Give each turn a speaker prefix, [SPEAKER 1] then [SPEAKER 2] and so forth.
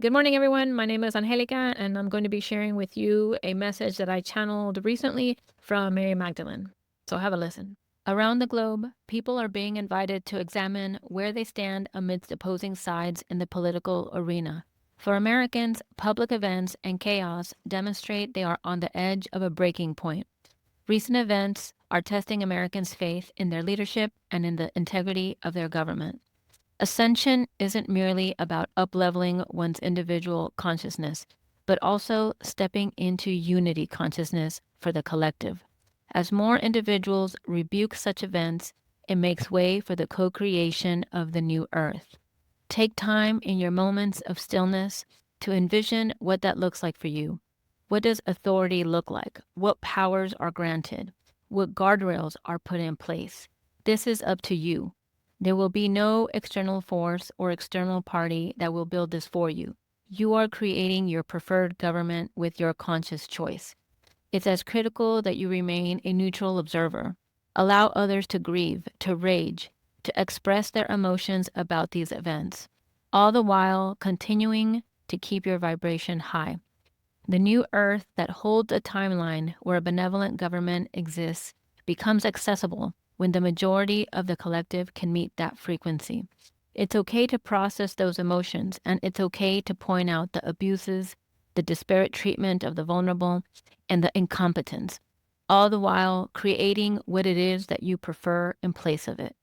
[SPEAKER 1] Good morning, everyone. My name is Angelica, and I'm going to be sharing with you a message that I channeled recently from Mary Magdalene. So have a listen. Around the globe, people are being invited to examine where they stand amidst opposing sides in the political arena. For Americans, public events and chaos demonstrate they are on the edge of a breaking point. Recent events are testing Americans' faith in their leadership and in the integrity of their government. Ascension isn't merely about upleveling one's individual consciousness, but also stepping into unity consciousness for the collective. As more individuals rebuke such events, it makes way for the co-creation of the new earth. Take time in your moments of stillness to envision what that looks like for you. What does authority look like? What powers are granted? What guardrails are put in place? This is up to you. There will be no external force or external party that will build this for you. You are creating your preferred government with your conscious choice. It's as critical that you remain a neutral observer. Allow others to grieve, to rage, to express their emotions about these events, all the while continuing to keep your vibration high. The new earth that holds a timeline where a benevolent government exists becomes accessible when the majority of the collective can meet that frequency. It's okay to process those emotions, and it's okay to point out the abuses, the disparate treatment of the vulnerable, and the incompetence, all the while creating what it is that you prefer in place of it.